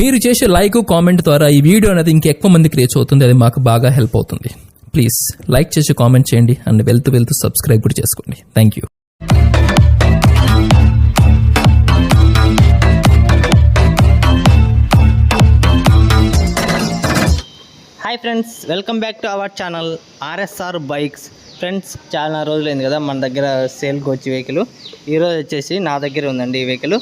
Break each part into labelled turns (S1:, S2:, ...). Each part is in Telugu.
S1: మీరు చేసే లైక్ కామెంట్ ద్వారా ఈ వీడియో అనేది ఇంకెక్కువ మందికి రీచ్ అవుతుంది. అది మాకు బాగా హెల్ప్ అవుతుంది. ప్లీజ్ లైక్ చేసి కామెంట్ చేయండి అండ్ వెళ్తూ సబ్స్క్రైబ్ కూడా చేసుకోండి. Thank you.
S2: Hi friends, welcome back to our channel RSR bikes. Friends, చాలా రోజులైంది కదా మన దగ్గర సేల్కి వచ్చి వెహికల్. ఈరోజు వచ్చేసి నా దగ్గర ఉందండి ఈ వెహికల్.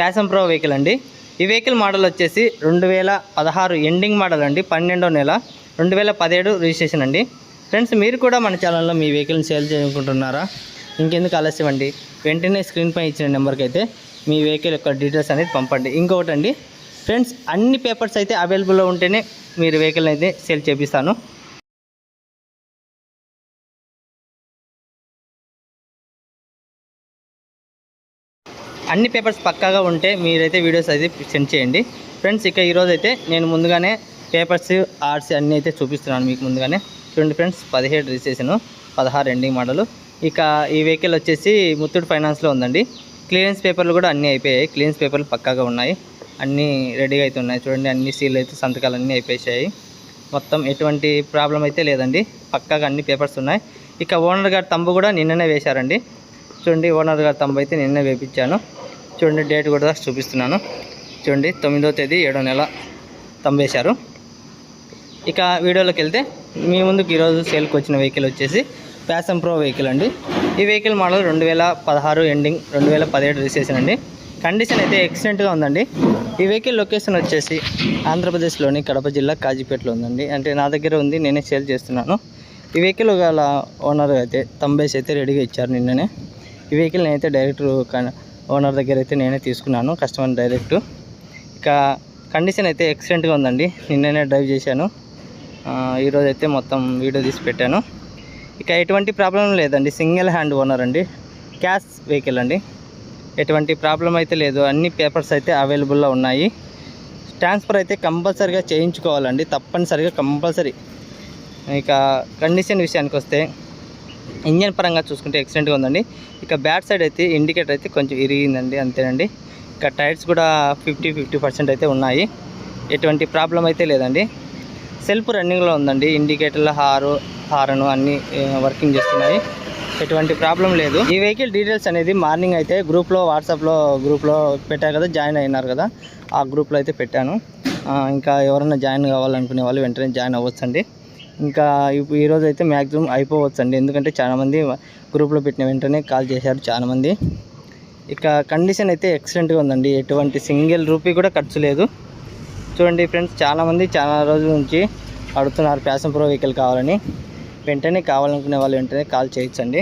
S2: ప్యాషన్ ప్రో వెహికల్ అండి. ఈ వెహికల్ మోడల్ వచ్చేసి 2016 ఎండింగ్ మోడల్ అండి. 12వ నెల 2017 రిజిస్ట్రేషన్ అండి. ఫ్రెండ్స్, మీరు కూడా మన ఛానల్లో మీ వెహికల్ని సేల్ చేయాలనుకుంటున్నారా? ఇంకెందుకు ఆలస్యం అండి, వెంటనే స్క్రీన్ పై ఇచ్చిన నెంబర్కి అయితే మీ వెహికల్ యొక్క డీటెయిల్స్ అనేది పంపండి. ఇంకొకటి అండి ఫ్రెండ్స్, అన్ని పేపర్స్ అయితే అవైలబుల్లో ఉంటేనే మీరు వెహికల్ అయితే సేల్ చేపిస్తాను. అన్ని పేపర్స్ పక్కాగా ఉంటే మీరైతే వీడియోస్ అయితే సెండ్ చేయండి. ఫ్రెండ్స్, ఇక ఈరోజు అయితే నేను ముందుగానే పేపర్స్ ఆర్సీ అన్నీ అయితే చూపిస్తున్నాను మీకు ముందుగానే. చూడండి ఫ్రెండ్స్, 17 రిజిస్ట్రేషను, 16 ఎండింగ్ మోడలు. ఇక ఈ వెహికల్ వచ్చేసి ముత్తూట్ ఫైనాన్స్లో ఉందండి. క్లియరెన్స్ పేపర్లు కూడా అన్నీ అయిపోయాయి. క్లియరెన్స్ పేపర్లు పక్కాగా ఉన్నాయి, అన్నీ రెడీగా అయితే ఉన్నాయి. చూడండి, అన్ని సీల్ అయితే సంతకాలు అన్నీ అయిపోయాయి. మొత్తం ఎటువంటి ప్రాబ్లం అయితే లేదండి, పక్కాగా అన్ని పేపర్స్ ఉన్నాయి. ఇక ఓనర్ గారి తంబు కూడా నిన్ననే వేశారండి. చూడండి, ఓనర్ గారి తంబు అయితే నిన్నే వేయించాను. చూడండి, డేట్ కూడా చూపిస్తున్నాను. చూడండి, 9వ తేదీ 7వ నెల తంబు వేశారు. ఇక వీడియోలోకి వెళ్తే మీ ముందుకు ఈరోజు సేల్కి వచ్చిన వెహికల్ వచ్చేసి ప్యాషన్ ప్రో వెహికల్ అండి. ఈ వెహికల్ మోడల్ 2016 ఎండింగ్ 2017 రిజిస్ట్రేషన్ అండి. కండిషన్ అయితే ఎక్సలెంట్గా ఉందండి. ఈ వెహికల్ లొకేషన్ వచ్చేసి ఆంధ్రప్రదేశ్లోని కడప జిల్లా కాజీపేటలో ఉందండి. అంటే నా దగ్గర ఉంది, నేనే సేల్ చేస్తున్నాను. ఈ వెహికల్ గల ఓనర్ అయితే తంబేసి అయితే రెడీగా ఇచ్చారు నిన్ననే. ఈ వెహికల్ నేనైతే డైరెక్ట్ ఓనర్ దగ్గర అయితే నేనే తీసుకున్నాను, కస్టమర్ డైరెక్ట్. ఇక కండిషన్ అయితే ఎక్సలెంట్గా ఉందండి. నిన్ననే డ్రైవ్ చేశాను, ఈరోజు అయితే మొత్తం వీడియో తీసి పెట్టాను. ఇక ఎటువంటి ప్రాబ్లం లేదండి, సింగిల్ హ్యాండ్ ఓనర్ అండి. క్యాష్ వెహికల్ అండి, ఎటువంటి ప్రాబ్లం అయితే లేదు. అన్ని పేపర్స్ అయితే అవైలబుల్లో ఉన్నాయి. ట్రాన్స్ఫర్ అయితే కంపల్సరీగా చేయించుకోవాలండి, తప్పనిసరిగా కంపల్సరీ. ఇక కండిషన్ విషయానికి వస్తే ఇంజన్ పరంగా చూసుకుంటే ఎక్సలెంట్గా ఉందండి. ఇక బ్యాక్ సైడ్ అయితే ఇండికేటర్ అయితే కొంచెం ఇరిగిందండి, అంతేనండి. ఇక టైర్స్ కూడా 50% అయితే ఉన్నాయి, ఎటువంటి ప్రాబ్లం అయితే లేదండి. సెల్ఫ్ రన్నింగ్లో ఉందండి. ఇండికేటర్ల హారను అన్నీ వర్కింగ్ చేస్తున్నాయి, ఎటువంటి ప్రాబ్లం లేదు. ఈ వెహికల్ డీటెయిల్స్ అనేది మార్నింగ్ అయితే గ్రూప్లో, వాట్సాప్లో గ్రూప్లో పెట్టాను కదా, జాయిన్ అయినారు కదా, ఆ గ్రూప్లో అయితే పెట్టాను. ఇంకా ఎవరైనా జాయిన్ కావాలనుకునే వాళ్ళు వెంటనే జాయిన్ అవ్వచ్చండి. ఇంకా ఈరోజు అయితే మ్యాక్సిమం అయిపోవచ్చండి, ఎందుకంటే చాలామంది గ్రూప్లో పెట్టిన వెంటనే కాల్ చేశారు చాలామంది. ఇక కండిషన్ అయితే ఎక్సలెంట్గా ఉందండి, ఎటువంటి సింగిల్ రూపీ కూడా ఖర్చు లేదు. చూడండి ఫ్రెండ్స్, చాలామంది చాలా రోజుల నుంచి అడుగుతున్నారు ప్యాషన్ ప్రో వెహికల్ కావాలని. వెంటనే కావాలనుకునే వాళ్ళు వెంటనే కాల్ చేయొచ్చండి.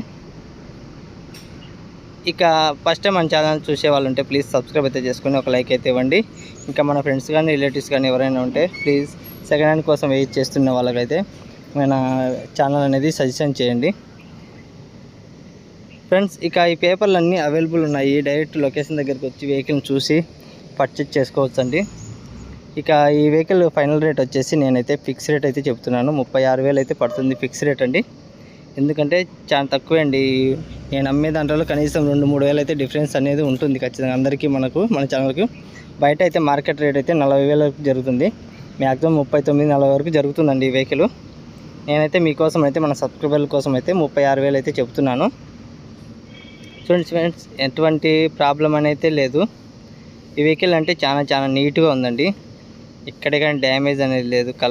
S2: ఇక ఫస్ట్ టైం మన ఛానల్ చూసే వాళ్ళు ఉంటే ప్లీజ్ సబ్స్క్రైబ్ అయితే చేసుకొని ఒక లైక్ అయితే ఇవ్వండి. ఇంకా మన ఫ్రెండ్స్ కానీ రిలేటివ్స్ కానీ ఎవరైనా ఉంటే ప్లీజ్ సెకండ్ హ్యాండ్ కోసం వెయిట్ చేస్తున్న వాళ్ళకైతే మన ఛానల్ అనేది సజెషన్ చేయండి. ఫ్రెండ్స్, ఇక ఈ పేపర్లు అన్నీ అవైలబుల్ ఉన్నాయి. డైరెక్ట్ లొకేషన్ దగ్గరికి వచ్చి వెహికల్ని చూసి పర్చేజ్ చేసుకోవచ్చండి. ఇక ఈ వెహికల్ ఫైనల్ రేట్ వచ్చేసి నేనైతే ఫిక్స్ రేట్ అయితే చెప్తున్నాను, 36,000 అయితే పడుతుంది ఫిక్స్ రేట్ అండి. ఎందుకంటే చాలా తక్కువే అండి. నేను అమ్మే దాంట్లో కనీసం 2-3 వేలు అయితే డిఫరెన్స్ అనేది ఉంటుంది ఖచ్చితంగా అందరికీ, మన ఛానల్కి. బయట అయితే మార్కెట్ రేట్ అయితే 40,000 వరకు జరుగుతుంది, మ్యాక్సిమం 39-40 వరకు జరుగుతుందండి ఈ వెహికల్. నేనైతే మీకోసం అయితే మన సబ్స్క్రైబర్ల కోసం అయితే 36,000 అయితే చెప్తున్నాను. చూడండి ఫ్రెండ్స్, ఎటువంటి ప్రాబ్లం అనేది లేదు. ఈ వెహికల్ అంటే చాలా నీట్గా ఉందండి, ఎక్కడికైనా డ్యామేజ్ అనేది లేదు. కలర్